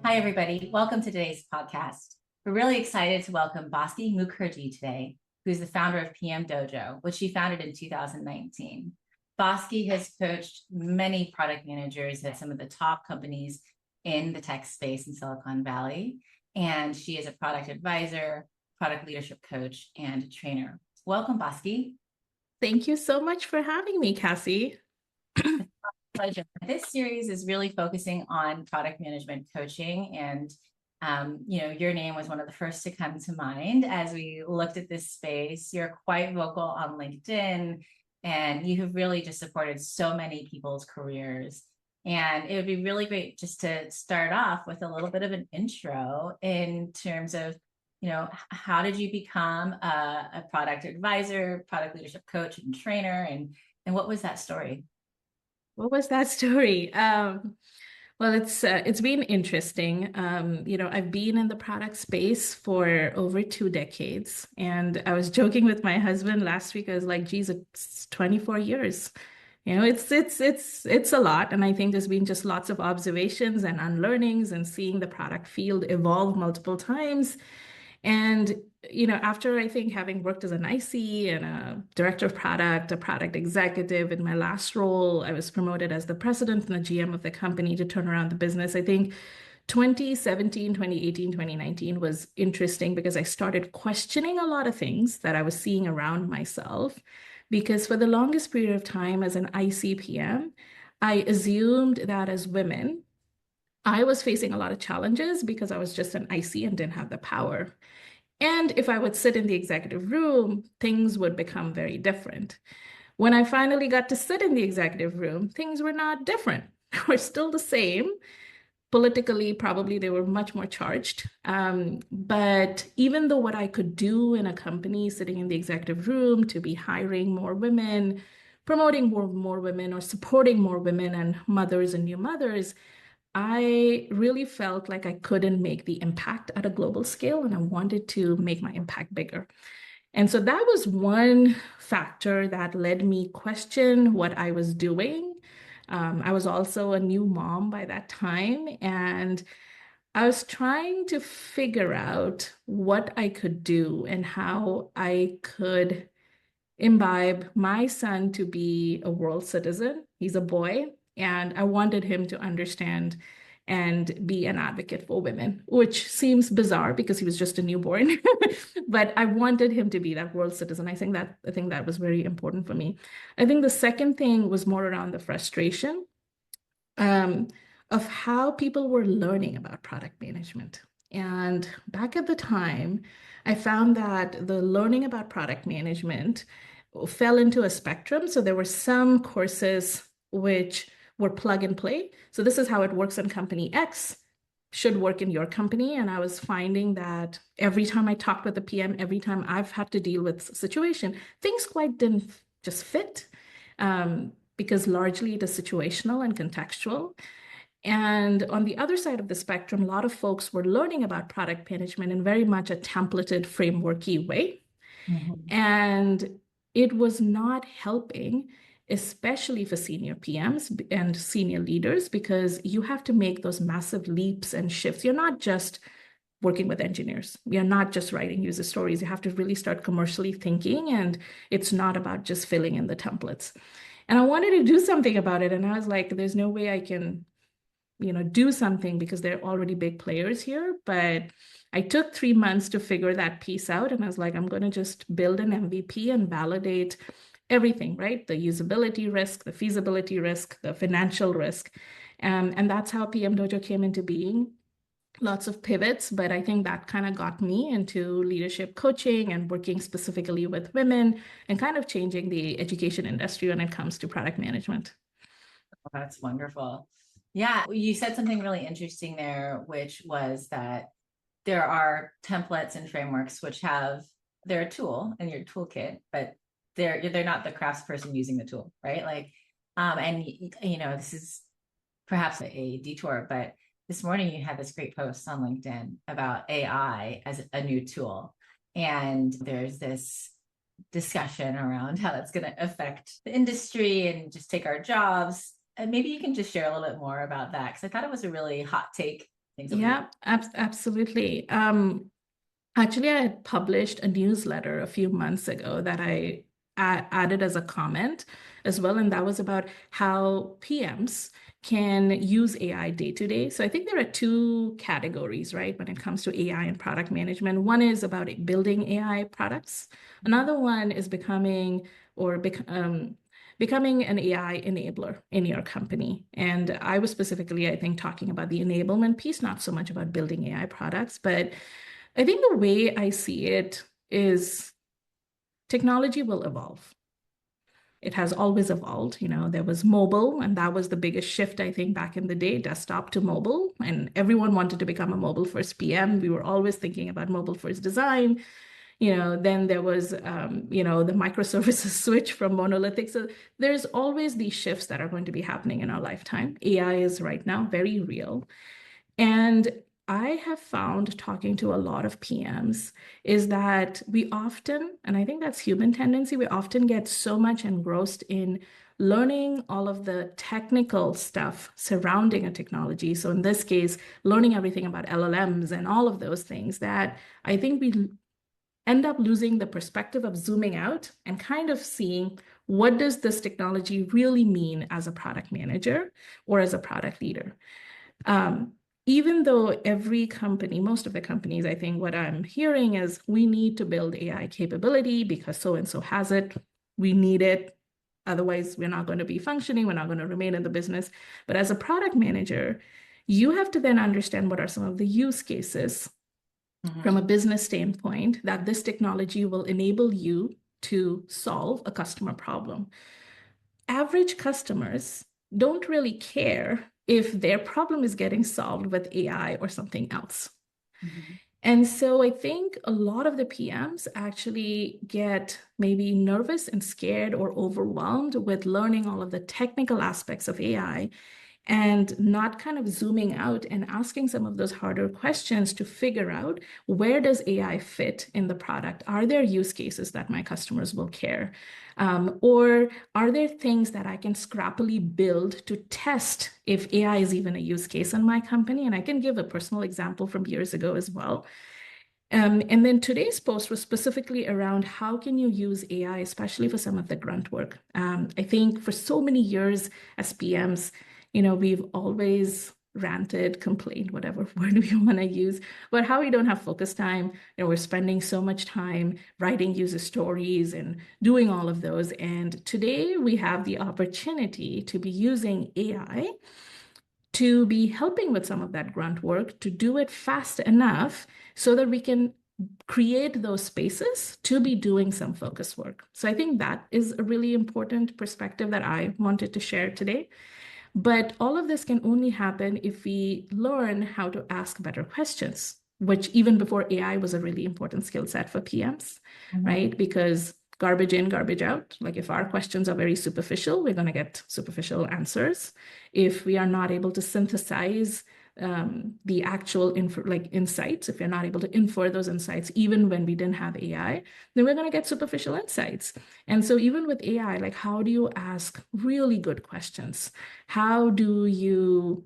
Hi, everybody. Welcome to today's podcast. We're really excited to welcome Bosky Mukherjee today, who's the founder of PM Dojo, which she founded in 2019. Bosky has coached many product managers at some of the top companies in the tech space in Silicon Valley, and she is a product advisor, product leadership coach, and trainer. Welcome, Bosky. Thank you so much for having me, Cassie. Pleasure. This series is really focusing on product management coaching, and your name was one of the first to come to mind as we looked at this space. You're quite vocal on LinkedIn, and you have really just supported so many people's careers. And it would be really great just to start off with a little bit of an intro in terms of, how did you become a product advisor, product leadership coach, and trainer, and what was that story? What was that story? Well, it's been interesting. I've been in the product space for over 2 decades, and I was joking with my husband last week. I was like, "Geez, it's 24 years." It's a lot, and I think there's been just lots of observations and unlearnings, and seeing the product field evolve multiple times. And after I think having worked as an IC and a director of product, a product executive in my last role, I was promoted as the president and the GM of the company to turn around the business. I think 2017, 2018, 2019 was interesting because I started questioning a lot of things that I was seeing around myself. Because for the longest period of time as an ICPM, I assumed that as women, I was facing a lot of challenges because I was just an IC and didn't have the power. And if I would sit in the executive room, things would become very different. When I finally got to sit in the executive room, things were not different. They were still the same. Politically, probably they were much more charged. But even though what I could do in a company sitting in the executive room to be hiring more women, promoting more women, or supporting more women and mothers and new mothers, I really felt like I couldn't make the impact at a global scale, and I wanted to make my impact bigger. And so that was one factor that led me question what I was doing. I was also a new mom by that time, and I was trying to figure out what I could do and how I could imbibe my son to be a world citizen. He's a boy, and I wanted him to understand and be an advocate for women, which seems bizarre because he was just a newborn. But I wanted him to be that world citizen. I think that was very important for me. I think the second thing was more around the frustration um, of how people were learning about product management. And back at the time, I found that the learning about product management fell into a spectrum. So there were some courses which were plug and play. So this is how it works in company X, should work in your company. And I was finding that every time I talked with the PM, every time I've had to deal with a situation, things quite didn't just fit. Because largely it is situational and contextual. And on the other side of the spectrum, a lot of folks were learning about product management in very much a templated, frameworky way. Mhm. And it was not helping, especially for senior PMs and senior leaders, because you have to make those massive leaps and shifts. You're not just working with engineers. You're not just writing user stories. You have to really start commercially thinking, and it's not about just filling in the templates. And I wanted to do something about it. And I was like, there's no way I can, do something because they're already big players here. But I took 3 months to figure that piece out. And I was like, I'm going to just build an MVP and validate everything, right? The usability risk, the feasibility risk, the financial risk. And that's how PM Dojo came into being. Lots of pivots, but I think that kind of got me into leadership coaching and working specifically with women and kind of changing the education industry when it comes to product management. Oh, that's wonderful. Yeah, you said something really interesting there, which was that there are templates and frameworks which they're a tool in your toolkit, but they're not the craftsperson using the tool, right? Like, and this is perhaps a detour, but this morning you had this great post on LinkedIn about AI as a new tool. And there's this discussion around how that's going to affect the industry and just take our jobs. And maybe you can just share a little bit more about that, because I thought it was a really hot take things that we. Yeah, absolutely. Actually, I had published a newsletter a few months ago that I added as a comment as well, and that was about how PMs can use AI day to day. So I think there are two categories, right, when it comes to AI and product management. One is about building AI products. Another one is becoming an AI enabler in your company. And I was specifically, I think, talking about the enablement piece, not so much about building AI products, but I think the way I see it is technology will evolve. It has always evolved. There was mobile, and that was the biggest shift, I think, back in the day, desktop to mobile. And everyone wanted to become a mobile first PM. We were always thinking about mobile first design. Then there was, the microservices switch from monolithic. So there's always these shifts that are going to be happening in our lifetime. AI is right now very real. And I have found talking to a lot of PMs is that we often, and I think that's human tendency, we often get so much engrossed in learning all of the technical stuff surrounding a technology. So in this case, learning everything about LLMs and all of those things that I think we end up losing the perspective of zooming out and kind of seeing what does this technology really mean as a product manager or as a product leader. Even though every company, most of the companies, I think what I'm hearing is we need to build AI capability because so-and-so has it. We need it. Otherwise, we're not going to be functioning. We're not going to remain in the business. But as a product manager, you have to then understand what are some of the use cases from a business standpoint that this technology will enable you to solve a customer problem. Average customers don't really care if their problem is getting solved with AI or something else. And so I think a lot of the PMs actually get maybe nervous and scared or overwhelmed with learning all of the technical aspects of AI and not kind of zooming out and asking some of those harder questions to figure out where does AI fit in the product? Are there use cases that my customers will care? Or are there things that I can scrappily build to test if AI is even a use case in my company? And I can give a personal example from years ago as well. And then today's post was specifically around how can you use AI, especially for some of the grunt work. I think for so many years as PMs, we've always ranted, complained, whatever word we want to use, but how we don't have focus time. We're spending so much time writing user stories and doing all of those. And today we have the opportunity to be using AI to be helping with some of that grunt work, to do it fast enough so that we can create those spaces to be doing some focus work. So I think that is a really important perspective that I wanted to share today. But all of this can only happen if we learn how to ask better questions, which even before AI was a really important skill set for PMs, right? Because garbage in, garbage out. Like if our questions are very superficial, we're going to get superficial answers. If we are not able to synthesize the actual insights, if you're not able to infer those insights, even when we didn't have AI, then we're going to get superficial insights. And so even with AI, like how do you ask really good questions? How do you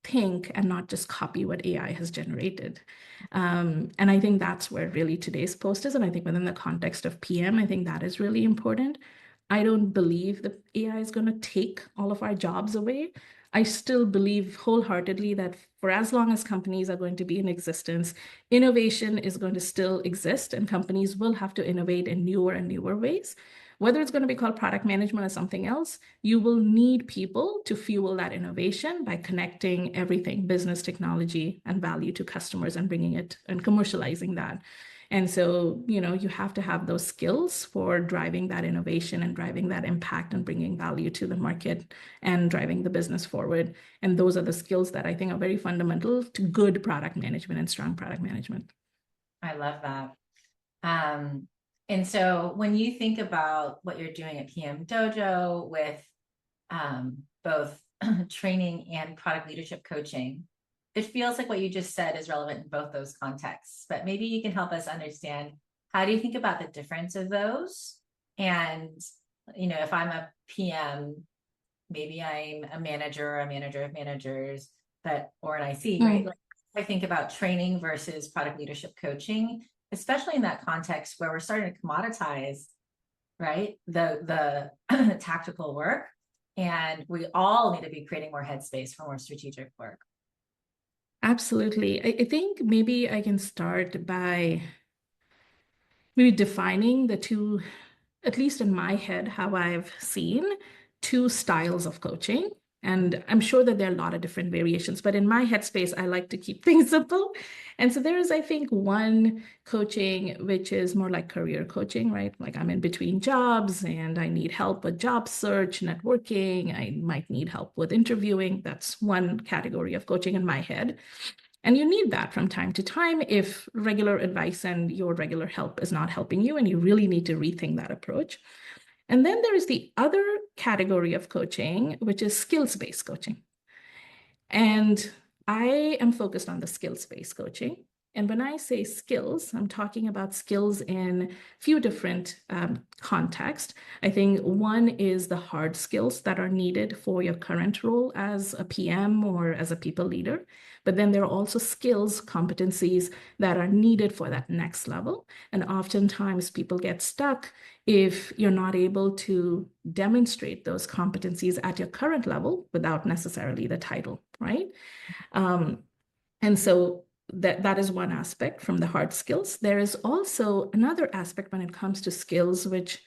think and not just copy what AI has generated? And I think that's where really today's post is. And I think within the context of PM, I think that is really important. I don't believe that AI is going to take all of our jobs away. I still believe wholeheartedly that for as long as companies are going to be in existence, innovation is going to still exist and companies will have to innovate in newer and newer ways. Whether it's going to be called product management or something else, you will need people to fuel that innovation by connecting everything, business, technology, and value to customers and bringing it and commercializing that. And so, you have to have those skills for driving that innovation and driving that impact and bringing value to the market and driving the business forward. And those are the skills that I think are very fundamental to good product management and strong product management. I love that. And so when you think about what you're doing at PM Dojo with both training and product leadership coaching, it feels like what you just said is relevant in both those contexts, but maybe you can help us understand, how do you think about the difference of those? And, if I'm a PM, maybe I'm a manager or a manager of managers, or an IC, right? Like I think about training versus product leadership coaching, especially in that context where we're starting to commoditize, right? The tactical work. And we all need to be creating more headspace for more strategic work. Absolutely. I think maybe I can start by maybe defining the two, at least in my head, how I've seen two styles of coaching. And I'm sure that there are a lot of different variations, but in my headspace, I like to keep things simple. And so there is, I think, one coaching, which is more like career coaching, right? Like I'm in between jobs and I need help with job search, networking. I might need help with interviewing. That's one category of coaching in my head. And you need that from time to time if regular advice and your regular help is not helping you, and you really need to rethink that approach. And then there is the other category of coaching, which is skills-based coaching. And I am focused on the skills-based coaching. And when I say skills, I'm talking about skills in a few different contexts. I think one is the hard skills that are needed for your current role as a PM or as a people leader. But then there are also skills, competencies that are needed for that next level. And oftentimes people get stuck if you're not able to demonstrate those competencies at your current level without necessarily the title, right? And so that is one aspect from the hard skills. There is also another aspect when it comes to skills, which,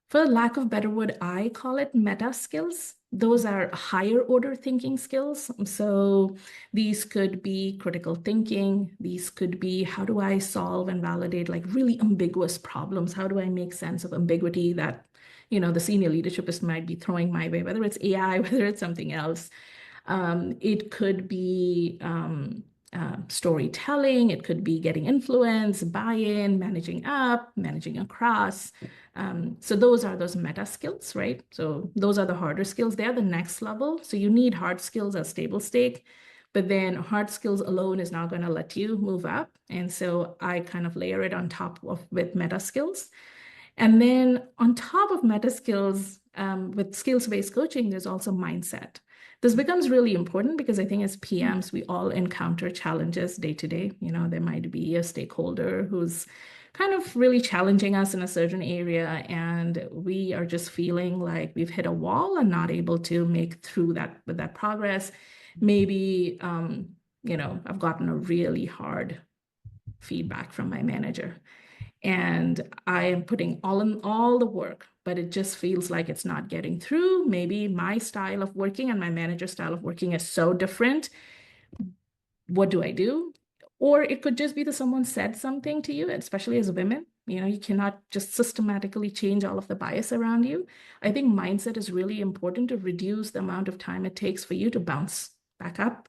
for lack of better word, I call it meta skills. Those are higher order thinking skills. So these could be critical thinking. These could be, how do I solve and validate like really ambiguous problems? How do I make sense of ambiguity that, the senior leadership might be throwing my way, whether it's AI, whether it's something else. It could be storytelling. It could be getting influence, buy-in, managing up, managing across. So those are those meta skills, right? So those are the harder skills. They're the next level. So you need hard skills as table stake, but then hard skills alone is not going to let you move up. And so I kind of layer it on top of with meta skills. And then on top of meta skills, with skills-based coaching, there's also mindset. This becomes really important because I think as PMs, we all encounter challenges day to day. There might be a stakeholder who's kind of really challenging us in a certain area, and we are just feeling like we've hit a wall and not able to make through that with that progress. Maybe, I've gotten a really hard feedback from my manager, and I am putting all the work, but it just feels like it's not getting through. Maybe my style of working and my manager's style of working is so different. What do I do? Or it could just be that someone said something to you, especially as women. You cannot just systematically change all of the bias around you. I think mindset is really important to reduce the amount of time it takes for you to bounce back up,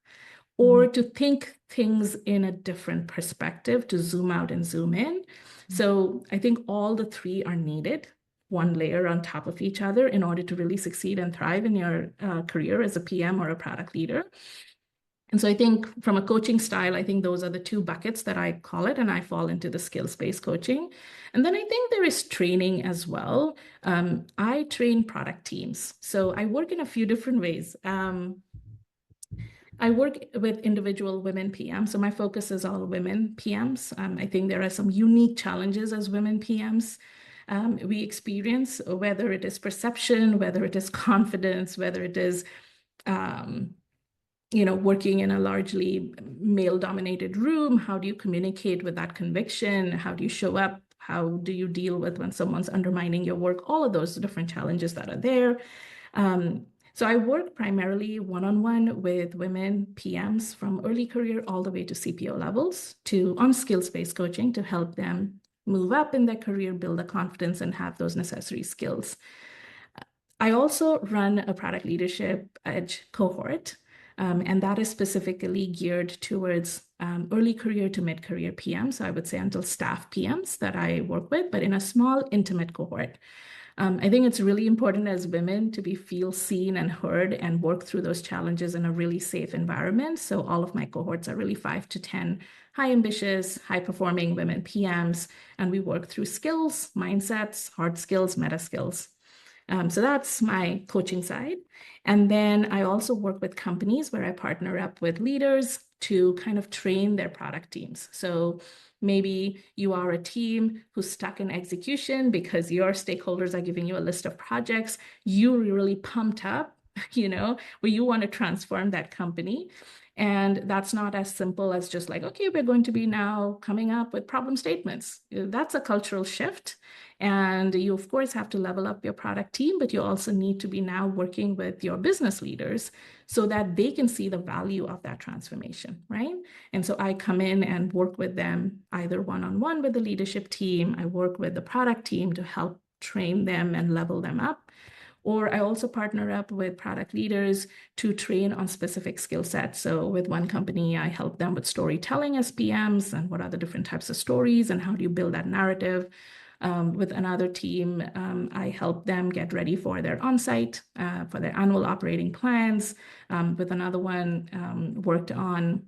or to think things in a different perspective, to zoom out and zoom in. So I think all the three are needed, one layer on top of each other, in order to really succeed and thrive in your career as a PM or a product leader. And so I think from a coaching style, I think those are the two buckets that I call it, and I fall into the skills-based coaching. And then I think there is training as well. I train product teams. So I work in a few different ways. I work with individual women PMs, so my focus is all women PMs. I think there are some unique challenges as women PMs we experience, whether it is perception, whether it is confidence, whether it is, working in a largely male-dominated room. How do you communicate with that conviction? How do you show up? How do you deal with when someone's undermining your work? All of those different challenges that are there. So I work primarily one-on-one with women PMs from early career all the way to CPO levels on skills-based coaching to help them move up in their career, build the confidence, and have those necessary skills. I also run a product leadership edge cohort, and that is specifically geared towards early career to mid-career PMs. So I would say until staff PMs that I work with, but in a small, intimate cohort. I think it's really important as women to feel seen and heard and work through those challenges in a really safe environment. So all of my cohorts are really 5 to 10 high ambitious, high performing women PMs, and we work through skills, mindsets, hard skills, meta skills. So that's my coaching side. And then I also work with companies where I partner up with leaders to kind of train their product teams. So maybe you are a team who's stuck in execution because your stakeholders are giving you a list of projects. You're really pumped up, where you want to transform that company. And that's not as simple as just like, okay, we're going to be now coming up with problem statements. That's a cultural shift. And you, of course, have to level up your product team, but you also need to be now working with your business leaders so that they can see the value of that transformation, right? And so I come in and work with them either one-on-one with the leadership team. I work with the product team to help train them and level them up. Or I also partner up with product leaders to train on specific skill sets. So with one company, I help them with storytelling as PMs and what are the different types of stories and how do you build that narrative. With another team, I help them get ready for their onsite, for their annual operating plans. With another one, worked on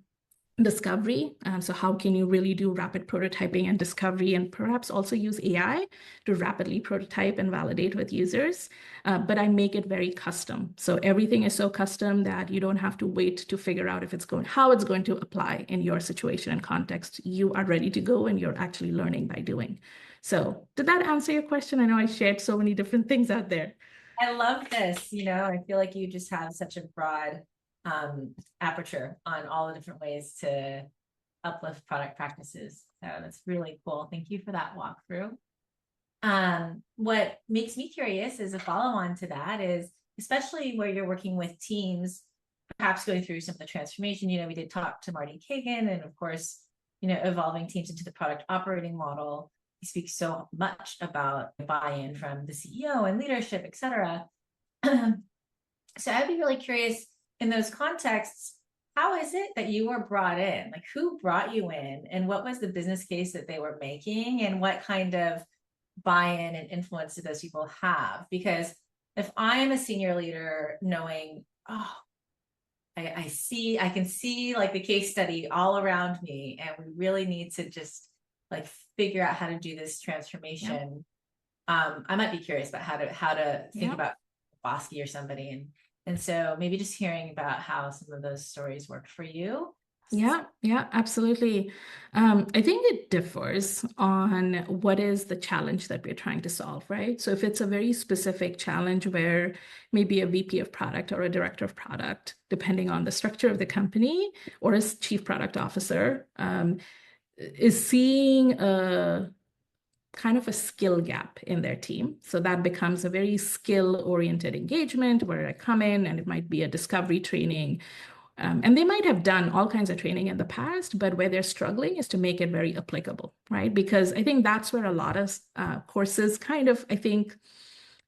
discovery. So how can you really do rapid prototyping and discovery, and perhaps also use AI to rapidly prototype and validate with users? But I make it very custom. So everything is so custom that you don't have to wait to figure out how it's going to apply in your situation and context. You are ready to go and you're actually learning by doing. So did that answer your question? I know I shared so many different things out there. I love this. I feel like you just have such a broad aperture on all the different ways to uplift product practices. So that's really cool. Thank you for that walkthrough. What makes me curious is a follow-on to that is, especially where you're working with teams, perhaps going through some of the transformation. We did talk to Marty Kagan, and of course, evolving teams into the product operating model. He speaks so much about buy-in from the CEO and leadership, et cetera. So I'd be really curious in those contexts, how is it that you were brought in? Like, who brought you in, and what was the business case that they were making, and what kind of buy-in and influence do those people have? Because if I'm a senior leader knowing, oh, I can see like the case study all around me, and we really need to just like figure out how to do this transformation. I might be curious about how to think about Bosky or somebody, and so maybe just hearing about how some of those stories worked for you. Yeah, absolutely. I think it differs on what is the challenge that we're trying to solve, right? So if it's a very specific challenge where maybe a VP of product or a director of product, depending on the structure of the company, or a chief product officer, is seeing a kind of a skill gap in their team. So that becomes a very skill-oriented engagement where I come in and it might be a discovery training. And they might have done all kinds of training in the past, but where they're struggling is to make it very applicable, right? Because I think that's where a lot of courses I think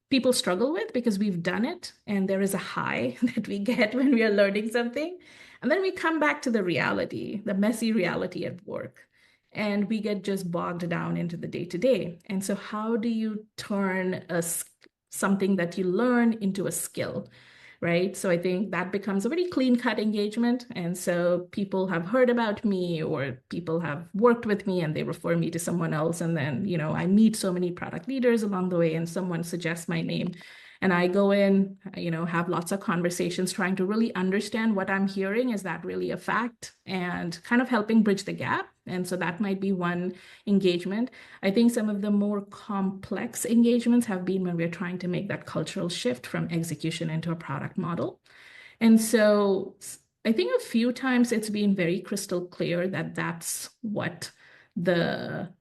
people struggle with, because we've done it and there is a high that we get when we are learning something. And then we come back to the reality, the messy reality at work, and we get just bogged down into the day-to-day. And so how do you turn something that you learn into a skill? Right. So I think that becomes a very clean-cut engagement. And so people have heard about me, or people have worked with me and they refer me to someone else. And then, I meet so many product leaders along the way and someone suggests my name. And I go in, have lots of conversations trying to really understand what I'm hearing. Is that really a fact? And kind of helping bridge the gap. And so that might be one engagement. I think some of the more complex engagements have been when we're trying to make that cultural shift from execution into a product model. And so I think a few times it's been very crystal clear that that's what the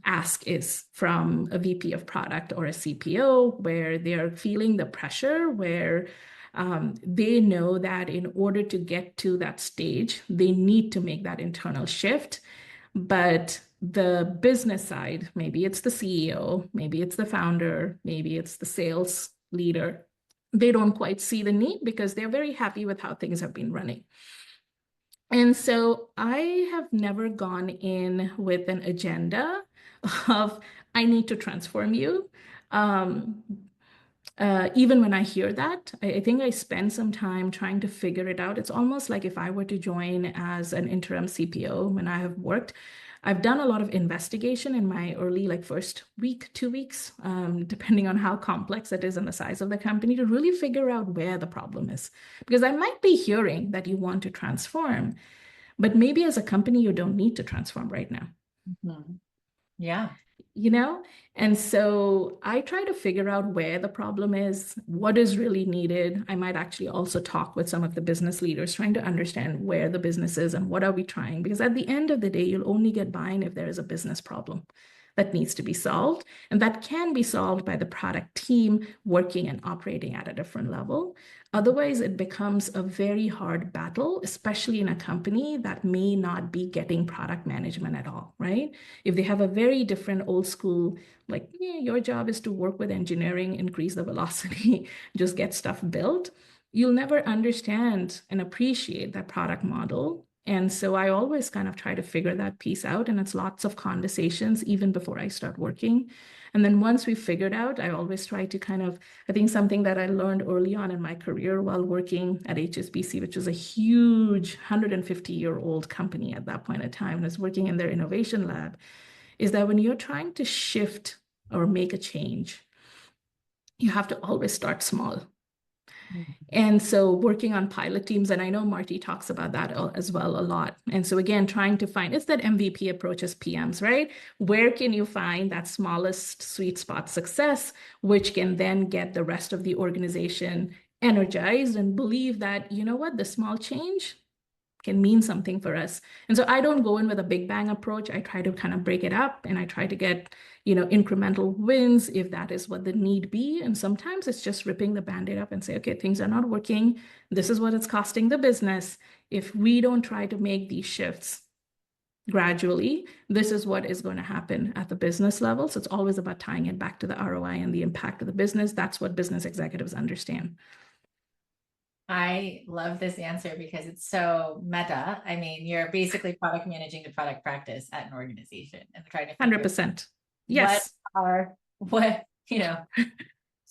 ask is from a VP of product or a CPO, where they're feeling the pressure, where they know that in order to get to that stage, they need to make that internal shift. But the business side, maybe it's the CEO, maybe it's the founder, maybe it's the sales leader, they don't quite see the need because they're very happy with how things have been running. And so I have never gone in with an agenda of, I need to transform you. Even when I hear that, I think I spend some time trying to figure it out. It's almost like if I were to join as an interim CPO when I have worked, I've done a lot of investigation in my early, like first week, 2 weeks, depending on how complex it is and the size of the company, to really figure out where the problem is. Because I might be hearing that you want to transform, but maybe as a company, you don't need to transform right now. Mhm. Yeah. you know? And so I try to figure out where the problem is, what is really needed. I might actually also talk with some of the business leaders, trying to understand where the business is and what are we trying. Because at the end of the day, you'll only get buy-in if there is a business problem that needs to be solved. And that can be solved by the product team working and operating at a different level. Otherwise, it becomes a very hard battle, especially in a company that may not be getting product management at all, right? If they have a very different old school, like, yeah, your job is to work with engineering, increase the velocity, just get stuff built, you'll never understand and appreciate that product model. And so I always kind of try to figure that piece out. And it's lots of conversations even before I start working. And then once we figured out, I always try to kind of, I think something that I learned early on in my career while working at HSBC, which was a huge 150-year-old company at that point in time, and I was working in their innovation lab, is that when you're trying to shift or make a change, you have to always start small. And so working on pilot teams, and I know Marty talks about that as well a lot. And so again, trying to find, it's that MVP approach as PMs, right? Where can you find that smallest sweet spot success, which can then get the rest of the organization energized and believe that, you know what, the small change can mean something for us. And so I don't go in with a big bang approach. I try to kind of break it up and I try to get, incremental wins if that is what the need be. And sometimes it's just ripping the band-aid up and say, okay, things are not working. This is what it's costing the business. If we don't try to make these shifts gradually, this is what is going to happen at the business level. So it's always about tying it back to the ROI and the impact of the business. That's what business executives understand. I love this answer because it's so meta. I mean, you're basically product managing the product practice at an organization and trying to figure 100%. what Yes. are what, to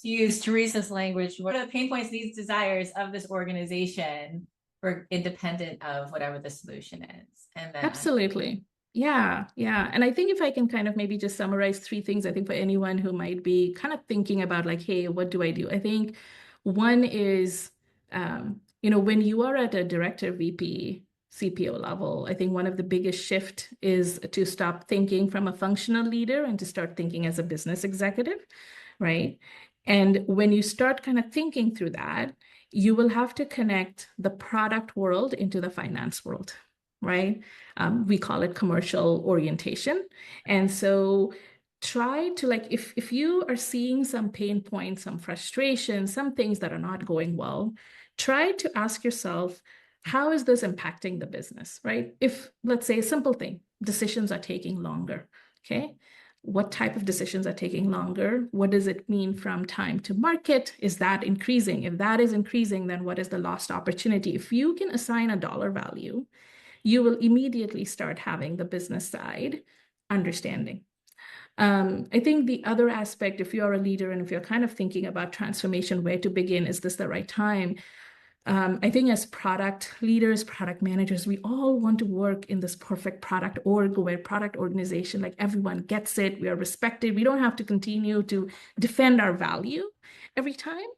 use Teresa's language, what are the pain points, needs, desires of this organization for independent of whatever the solution is. And then Absolutely. Yeah, yeah. And I think if I can kind of maybe just summarize three things, I think for anyone who might be kind of thinking about like, hey, what do I do? I think one is, when you are at a director, VP, CPO level, I think one of the biggest shift is to stop thinking from a functional leader and to start thinking as a business executive, right? And when you start kind of thinking through that, you will have to connect the product world into the finance world, right? We call it commercial orientation. And so try to like, if you are seeing some pain points, some frustration, some things that are not going well, try to ask yourself, how is this impacting the business, right? If, let's say, a simple thing, decisions are taking longer, okay? What type of decisions are taking longer? What does it mean from time to market? Is that increasing? If that is increasing, then what is the lost opportunity? If you can assign a dollar value, you will immediately start having the business side understanding. I think the other aspect, if you're a leader and if you're kind of thinking about transformation, where to begin, is this the right time? I think as product leaders, product managers, we all want to work in this perfect product org where product organization, like everyone gets it, we are respected, we don't have to continue to defend our value every time.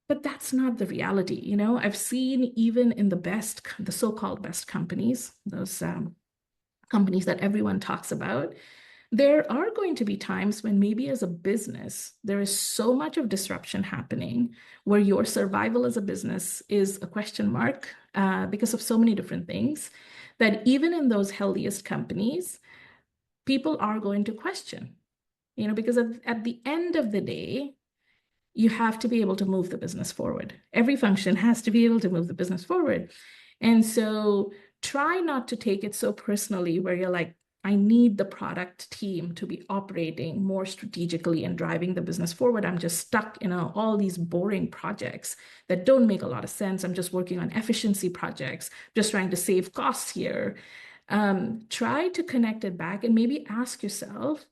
But that's not the reality. I've seen even in the so-called best companies, those companies that everyone talks about, there are going to be times when maybe as a business, there is so much of disruption happening where your survival as a business is a question mark because of so many different things, that even in those healthiest companies, people are going to question, because at the end of the day, you have to be able to move the business forward. Every function has to be able to move the business forward. And so try not to take it so personally where you're like, I need the product team to be operating more strategically and driving the business forward. I'm just stuck in all these boring projects that don't make a lot of sense. I'm just working on efficiency projects, just trying to save costs here. Try to connect it back and maybe ask yourself,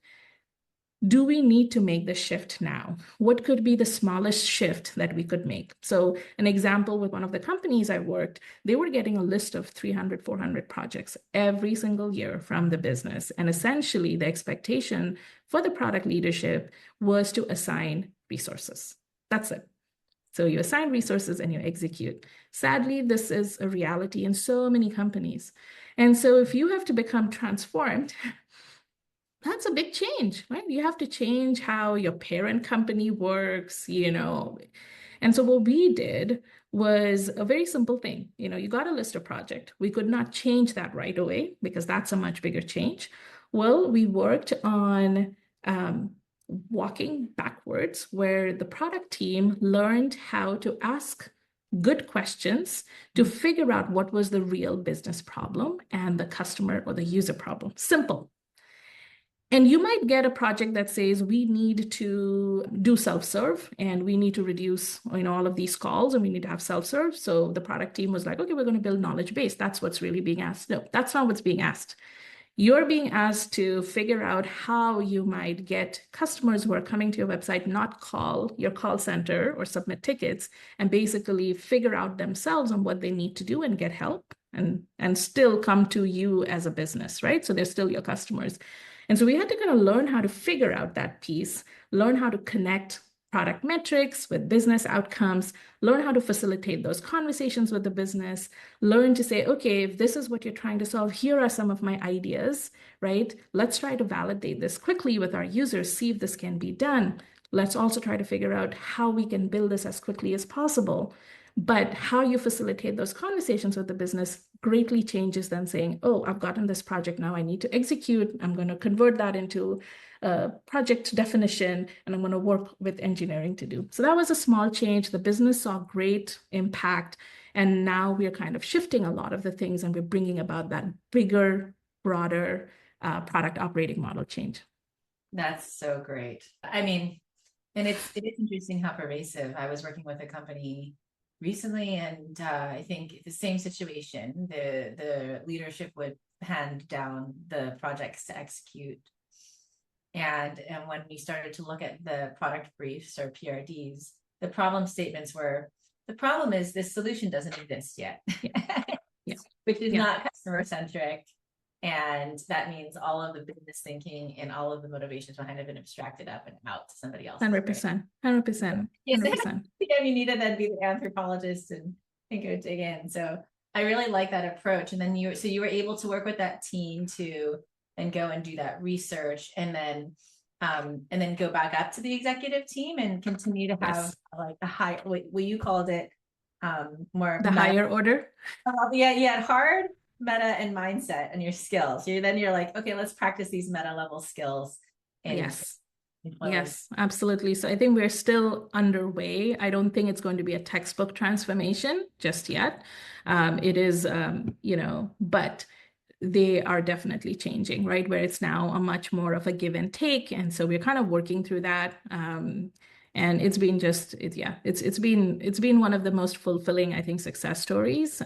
do we need to make the shift now? What could be the smallest shift that we could make? So an example with one of the companies I worked, they were getting a list of 300, 400 projects every single year from the business. And essentially the expectation for the product leadership was to assign resources. That's it. So you assign resources and you execute. Sadly, this is a reality in so many companies. And so if you have to become transformed, that's a big change, right? You have to change how your parent company works, you know. And so what we did was a very simple thing. You know, you got a list of projects. We could not change that right away because that's a much bigger change. Well, we worked on walking backwards where the product team learned how to ask good questions to figure out what was the real business problem and the customer or the user problem. Simple. And you might get a project that says we need to do self-serve and we need to reduce, you know, all of these calls and we need to have self-serve. So the product team was like, okay, we're going to build knowledge base. That's what's really being asked. No, that's not what's being asked. You're being asked to figure out how you might get customers who are coming to your website not call your call center or submit tickets and basically figure out themselves on what they need to do and get help and still come to you as a business, right? So they're still your customers. And so we had to kind of learn how to figure out that piece, learn how to connect product metrics with business outcomes, learn how to facilitate those conversations with the business, learn to say, okay, if this is what you're trying to solve, here are some of my ideas, right? Let's try to validate this quickly with our users, see if this can be done. Let's also try to figure out how we can build this as quickly as possible. But how you facilitate those conversations with the business greatly changes than saying, oh, I've gotten this project now, I need to execute. I'm going to convert that into a project definition, and I'm going to work with engineering to do. So that was a small change. The business saw great impact. And now we're kind of shifting a lot of the things and we're bringing about that bigger, broader product operating model change. That's so great. I mean, and it is interesting how pervasive. I was working with a company recently, and I think the same situation. The leadership would hand down the projects to execute, and when we started to look at the product briefs or PRDs, the problem statements were, the problem is this solution doesn't exist yet, Yeah. which is not customer centric. And that means all of the business thinking and all of the motivations behind it have been abstracted up and out to somebody else. 100%, 100%, 100%. Again, you needed then be the anthropologist and go dig in. So I really like that approach. And then you were able to work with that team to then go and do that research and then go back up to the executive team and continue to have like the high, what you called it, more the higher order. Yeah, hard meta and mindset and your skills. You're like, okay, let's practice these meta level skills. Yes, absolutely. So I think we're still underway. I don't think it's going to be a textbook transformation just yet. It is, but they are definitely changing, right? Where it's now a much more of a give and take. And so we're kind of working through that. And it's been it's been one of the most fulfilling, I think, success stories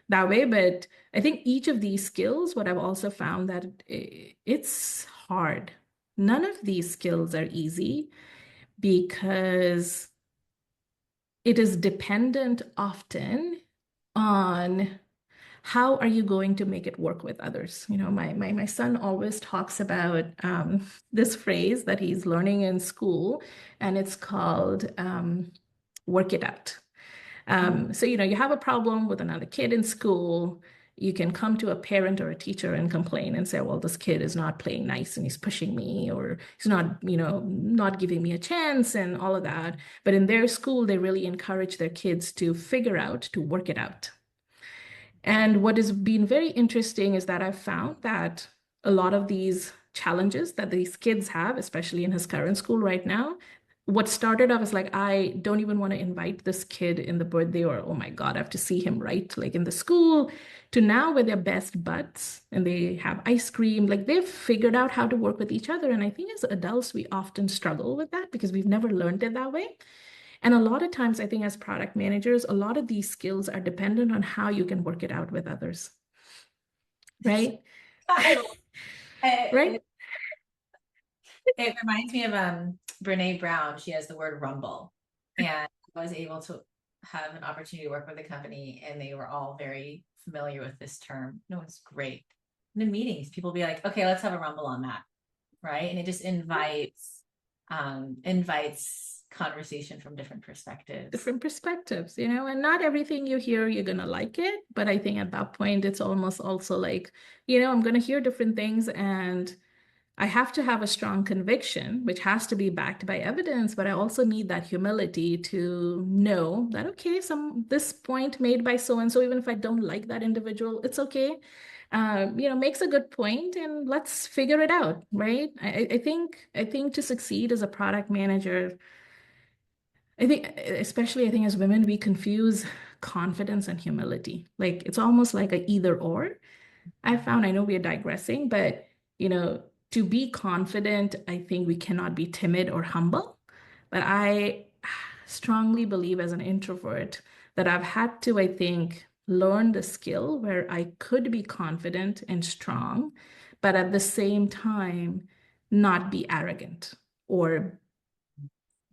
that way. But I think each of these skills, what I've also found that it's hard. None of these skills are easy because it is dependent often on how are you going to make it work with others? You know, my son always talks about this phrase that he's learning in school, and it's called work it out. So, you have a problem with another kid in school. You can come to a parent or a teacher and complain and say, well, this kid is not playing nice and he's pushing me, or he's not, not giving me a chance and all of that. But in their school, they really encourage their kids to figure out, to work it out. And what has been very interesting is that I've found that a lot of these challenges that these kids have, especially in his current school right now, what started off as like, I don't even want to invite this kid in the birthday, or, oh my God, I have to see him right, like in the school, to now where they're best buds and they have ice cream, like they've figured out how to work with each other. And I think as adults, we often struggle with that because we've never learned it that way. And a lot of times, I think as product managers, a lot of these skills are dependent on how you can work it out with others. Right? Right? It reminds me of Brene Brown. She has the word rumble, and I was able to have an opportunity to work with a company, and they were all very familiar with this term. No, it's great. In the meetings, people be like, "Okay, let's have a rumble on that," right? And it just invites conversation from different perspectives. Different perspectives, you know, and not everything you hear, you're going to like it. But I think at that point, it's almost also like, you know, I'm going to hear different things and I have to have a strong conviction, which has to be backed by evidence, but I also need that humility to know that, okay, this point made by so and so, even if I don't like that individual, it's okay. You know, makes a good point and let's figure it out, right? I think to succeed as a product manager, I think, especially I think as women, we confuse confidence and humility. Like it's almost like a either or. I found, I know we are digressing, but you know, to be confident, I think we cannot be timid or humble. But I strongly believe as an introvert that I've had to, I think, learn the skill where I could be confident and strong, but at the same time, not be arrogant or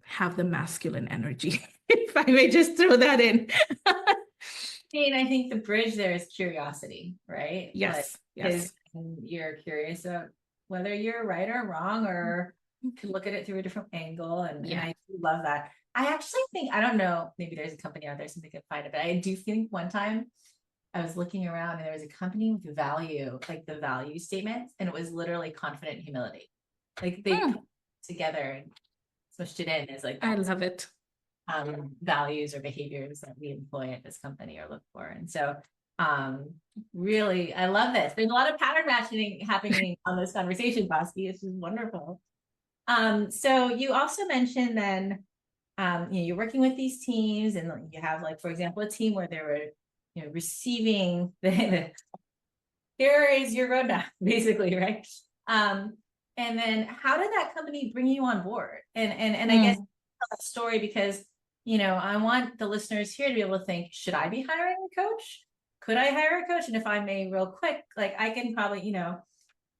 have the masculine energy, if I may just throw that in. And I think the bridge there is curiosity, right? Yes, Because yes. you're curious of whether you're right or wrong, or can look at it through a different angle. And Yeah. I do love that. I actually think, I don't know, maybe there's a company out there, something could find it, but I do think one time I was looking around and there was a company with value, like the value statement, and it was literally confident humility. Like they put Mm, it together and smushed it in as like I love it. values or behaviors that we employ at this company or look for. And so really, I love this. There's a lot of pattern matching happening on this conversation, Bosky. This is wonderful. So you also mentioned then, you know, you're working with these teams and you have like, for example, a team where they were, you know, receiving here is your roadmap, basically, right? And then how did that company bring you on board? And I guess Mm, tell that story because, you know, I want the listeners here to be able to think, should I be hiring a coach? Could I hire a coach? And if I may, real quick, like I can probably, you know,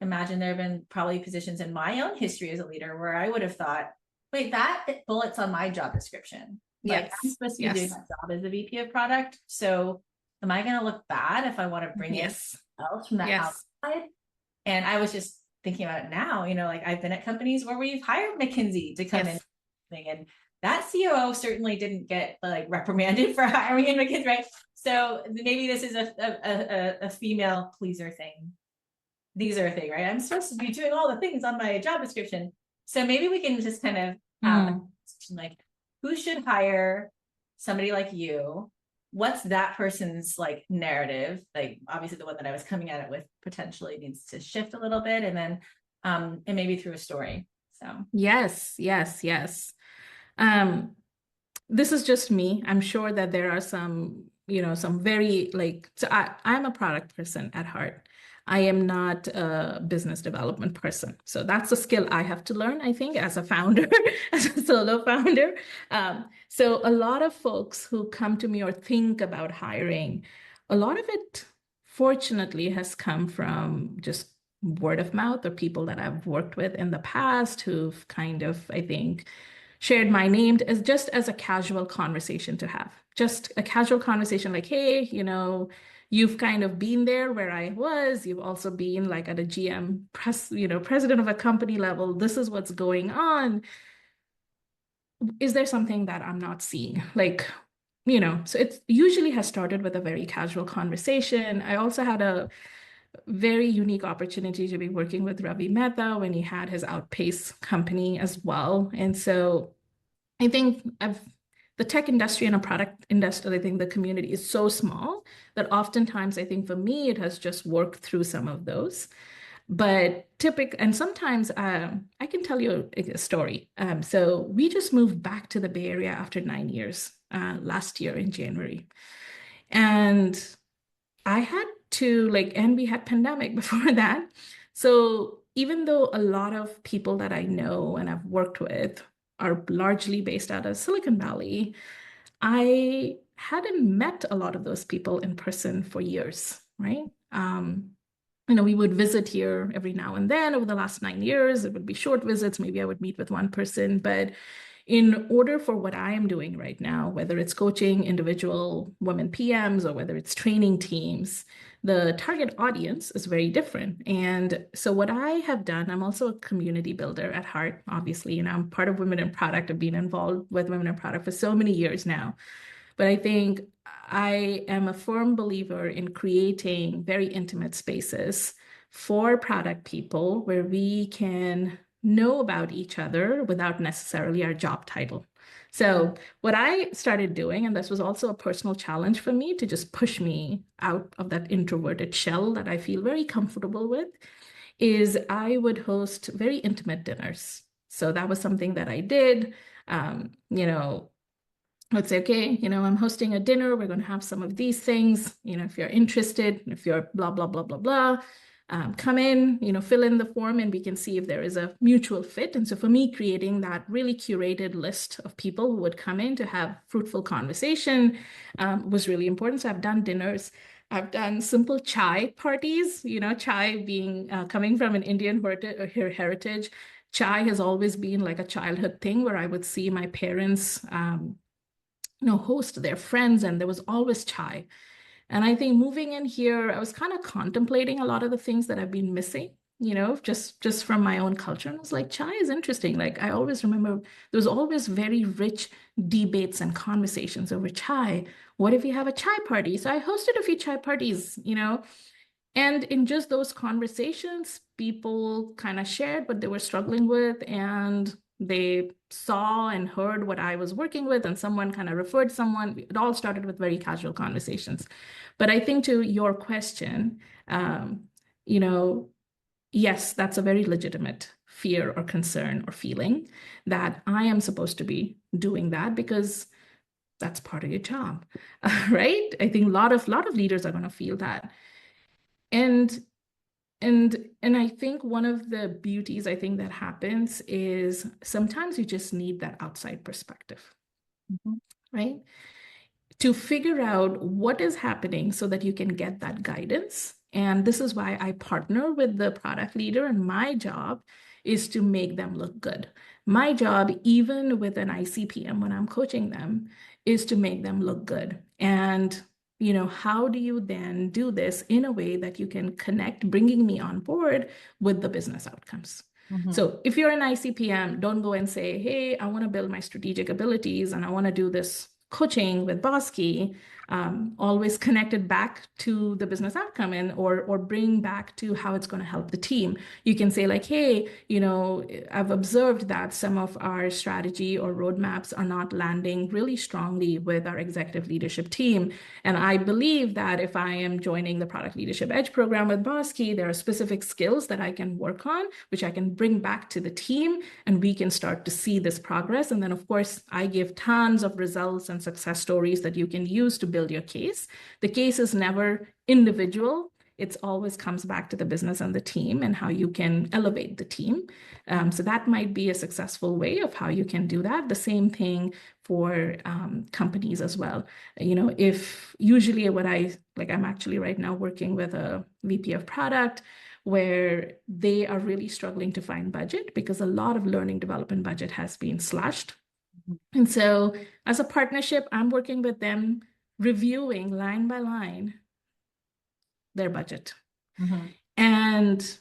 imagine there have been probably positions in my own history as a leader where I would have thought, wait, that bullet's on my job description. Like I'm yes, supposed to be doing yes, that job as a VP of product. So am I going to look bad if I want to bring in yes, else from the yes, outside? And I was just thinking about it now, you know, like I've been at companies where we've hired McKinsey to come in yes, and that COO certainly didn't get like reprimanded for hiring in McKinsey, right? So maybe this is a female pleaser thing. These are a thing, right? I'm supposed to be doing all the things on my job description. So maybe we can just kind of have mm, like, who should hire somebody like you? What's that person's like narrative? Like obviously the one that I was coming at it with potentially needs to shift a little bit and then and maybe through a story. So yes, yes, yes. Um, this is just me. I'm sure that there are some, you know, some very like, so I'm a product person at heart. I am not a business development person. So that's a skill I have to learn, I think, as a founder, as a solo founder. So a lot of folks who come to me or think about hiring, a lot of it, fortunately, has come from just word of mouth or people that I've worked with in the past who've kind of, I think, shared my name as just as a casual conversation to have. Just a casual conversation like, hey, you know, you've kind of been there where I was. You've also been like at a GM president of a company level. This is what's going on. Is there something that I'm not seeing? Like, you know, so it usually has started with a very casual conversation. I also had a very unique opportunity to be working with Ravi Mehta when he had his Outpace company as well. And so I think the tech industry and a product industry, I think the community is so small that oftentimes I think for me, it has just worked through some of those. But and sometimes I can tell you a story. So we just moved back to the Bay Area after 9 years last year in January. And I had to like, and we had pandemic before that. So even though a lot of people that I know and I've worked with are largely based out of Silicon Valley, I hadn't met a lot of those people in person for years, right? we would visit here every now and then. Over the last 9 years, it would be short visits. Maybe I would meet with one person. But in order for what I am doing right now, whether it's coaching individual women PMs or whether it's training teams, the target audience is very different. And so what I have done, I'm also a community builder at heart, obviously. I'm part of Women in Product. I've been involved with Women in Product for so many years now. But I think I am a firm believer in creating very intimate spaces for product people where we can know about each other without necessarily our job title. So what I started doing, and this was also a personal challenge for me to just push me out of that introverted shell that I feel very comfortable with, is I would host very intimate dinners. So that was something that I did. Um, you know, let's say, okay, I'm hosting a dinner. We're going to have some of these things. If you're interested, if you're blah, blah, blah, blah, blah, come in, fill in the form and we can see if there is a mutual fit. And so for me, creating that really curated list of people who would come in to have fruitful conversation was really important. So I've done dinners. I've done simple chai parties, chai being coming from an Indian heritage. Chai has always been like a childhood thing where I would see my parents host their friends, and there was always chai. And I think moving in here, I was kind of contemplating a lot of the things that I've been missing, just from my own culture. And I was like, chai is interesting. Like I always remember there was always very rich debates and conversations over chai. What if you have a chai party? So I hosted a few chai parties, and in just those conversations, people kind of shared what they were struggling with, and they saw and heard what I was working with, and someone kind of referred someone. It all started with very casual conversations. But I think to your question, you know, yes, that's a very legitimate fear or concern or feeling that I am supposed to be doing that because that's part of your job, right? I think a lot of leaders are going to feel that. And and I think one of the beauties I think that happens is sometimes you just need that outside perspective, right? To figure out what is happening so that you can get that guidance. And this is why I partner with the product leader, and my job is to make them look good. My job, even with an ICPM when I'm coaching them, is to make them look good. And how do you then do this in a way that you can connect, bringing me on board with the business outcomes? So if you're an ICPM, don't go and say, hey, I want to build my strategic abilities and I want to do this coaching with Bosky. Always connected back to the business outcome or bring back to how it's going to help the team. You can say like, hey, I've observed that some of our strategy or roadmaps are not landing really strongly with our executive leadership team. And I believe that if I am joining the Product Leadership Edge program with Bosky, there are specific skills that I can work on, which I can bring back to the team, and we can start to see this progress. And then, of course, I give tons of results and success stories that you can use to build your case. The case is never individual. It always comes back to the business and the team and how you can elevate the team. So that might be a successful way of how you can do that. The same thing for companies as well. If usually I'm actually right now working with a VP of product where they are really struggling to find budget because a lot of learning development budget has been slashed. And so as a partnership, I'm working with them, reviewing line by line their budget. And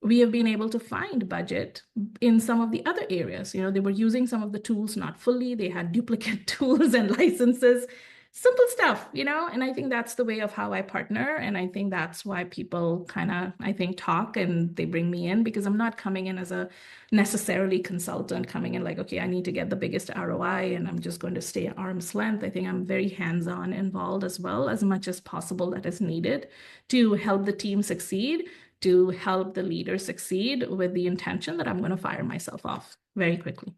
we have been able to find budget in some of the other areas. They were using some of the tools not fully. They had duplicate tools and licenses, simple stuff, and I think that's the way of how I partner. And I think that's why people kind of, I think, talk and they bring me in, because I'm not coming in as a necessarily consultant coming in like, okay, I need to get the biggest ROI and I'm just going to stay at arm's length. I think I'm very hands-on involved as well, as much as possible that is needed to help the team succeed, to help the leader succeed, with the intention that I'm going to fire myself off very quickly.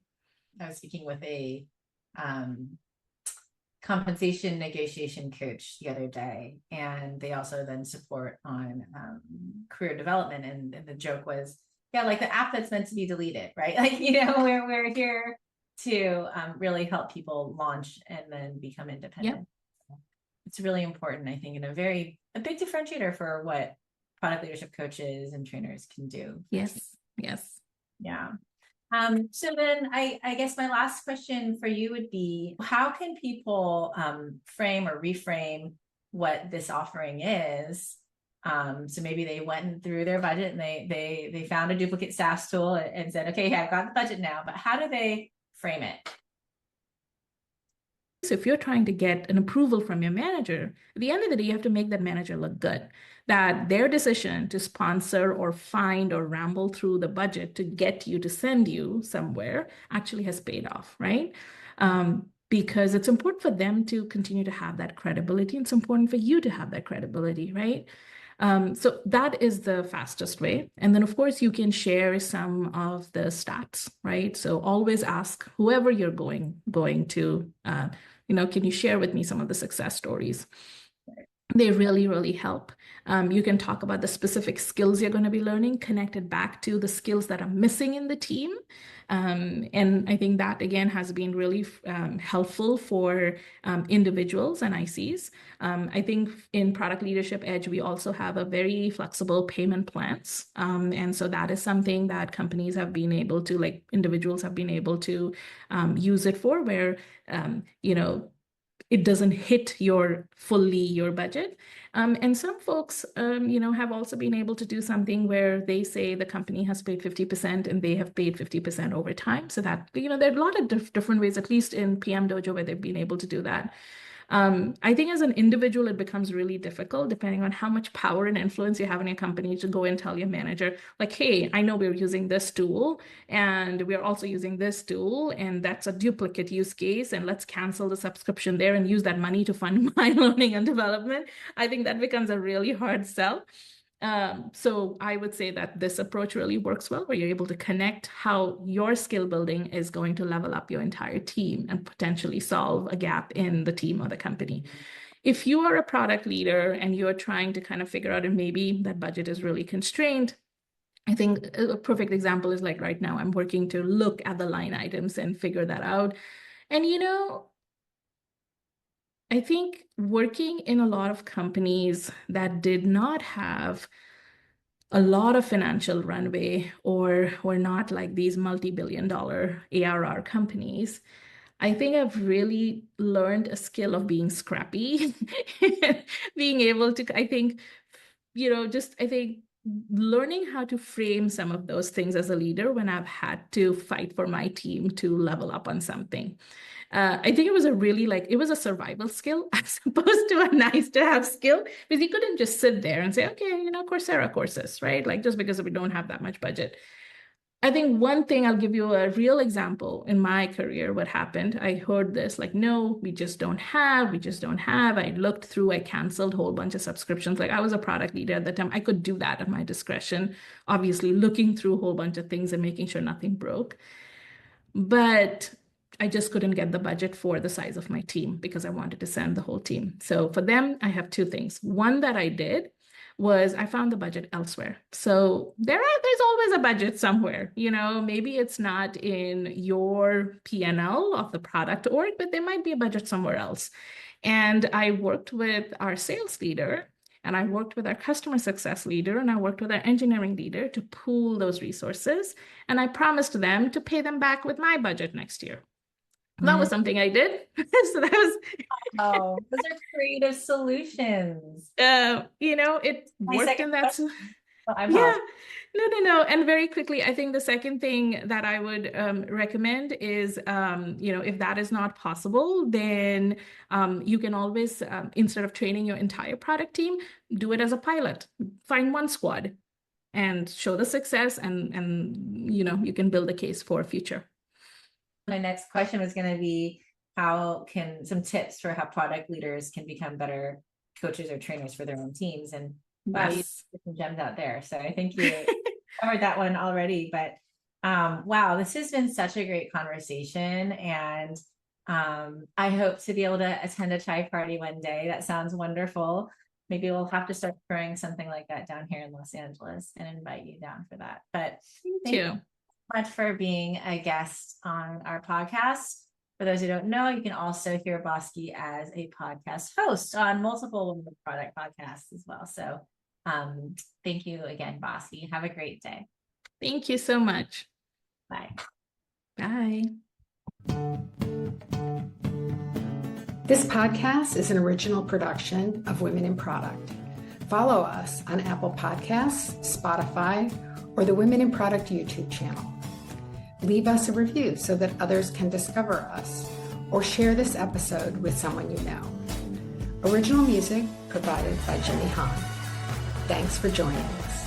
I was speaking with a compensation negotiation coach the other day, and they also then support on career development. And the joke was, yeah, like the app that's meant to be deleted, right? Like, we're here to really help people launch and then become independent. Yep. It's really important, I think, and a big differentiator for what product leadership coaches and trainers can do. Yes. Yes. Yeah. So then I guess my last question for you would be, how can people frame or reframe what this offering is? So maybe they went through their budget and they found a duplicate SaaS tool and said, okay, I've got the budget now, but how do they frame it? So if you're trying to get an approval from your manager, at the end of the day, you have to make that manager look good. That their decision to sponsor or find or ramble through the budget to get you to send you somewhere actually has paid off, right? Because it's important for them to continue to have that credibility. It's important for you to have that credibility, right? So that is the fastest way. And then, of course, you can share some of the stats, right? So always ask whoever you're going to, can you share with me some of the success stories? They really, really help. You can talk about the specific skills you're going to be learning, connected back to the skills that are missing in the team. And I think that, again, has been really helpful for individuals and ICs. I think in Product Leadership Edge, we also have a very flexible payment plans. And so that is something that companies have been able to, like individuals have been able to use it for, where, it doesn't hit your budget. And some folks, have also been able to do something where they say the company has paid 50% and they have paid 50% over time. So that, there are a lot of different ways, at least in PM Dojo, where they've been able to do that. I think as an individual, it becomes really difficult depending on how much power and influence you have in your company to go and tell your manager, like, hey, I know we're using this tool and we're also using this tool, and that's a duplicate use case, and let's cancel the subscription there and use that money to fund my learning and development. I think that becomes a really hard sell. So I would say that this approach really works well, where you're able to connect how your skill building is going to level up your entire team and potentially solve a gap in the team or the company. If you are a product leader and you're trying to kind of figure out, and maybe that budget is really constrained, I think a perfect example is like right now, I'm working to look at the line items and figure that out. And, I think working in a lot of companies that did not have a lot of financial runway or were not like these multi-billion-dollar ARR companies, I think I've really learned a skill of being scrappy, being able to, I think, I think learning how to frame some of those things as a leader when I've had to fight for my team to level up on something. I think it was it was a survival skill as opposed to a nice to have skill, because you couldn't just sit there and say, okay, Coursera courses, right? Like just because we don't have that much budget. I think one thing, I'll give you a real example in my career, what happened. I heard this like, no, we just don't have. I looked through, I canceled a whole bunch of subscriptions. Like I was a product leader at the time. I could do that at my discretion, obviously looking through a whole bunch of things and making sure nothing broke. But I just couldn't get the budget for the size of my team because I wanted to send the whole team. So for them, I have two things. One that I did was I found the budget elsewhere. So there's always a budget somewhere, maybe it's not in your P&L of the product org, but there might be a budget somewhere else. And I worked with our sales leader, and I worked with our customer success leader, and I worked with our engineering leader to pool those resources. And I promised them to pay them back with my budget next year. That was something I did. So that was those are creative solutions. It worked, and that's yeah. No. And very quickly, I think the second thing that I would recommend is, if that is not possible, then you can always, instead of training your entire product team, do it as a pilot. Find one squad and show the success, and you can build a case for future. My next question was going to be, how can some tips for how product leaders can become better coaches or trainers for their own teams? And wow, you put some gems out there. So I think you covered that one already. But wow, this has been such a great conversation. And I hope to be able to attend a chai party one day. That sounds wonderful. Maybe we'll have to start throwing something like that down here in Los Angeles and invite you down for that. But thank you much for being a guest on our podcast. For those who don't know, you can also hear Bosky as a podcast host on multiple product podcasts as well. So Thank you again, Bosky. Have a great day. Thank you so much. Bye. Bye. This podcast is an original production of Women in Product. Follow us on Apple Podcasts, Spotify, or the Women in Product YouTube channel. Leave us a review so that others can discover us, or share this episode with someone you know. Original music provided by Jimmy Hahn. Thanks for joining us.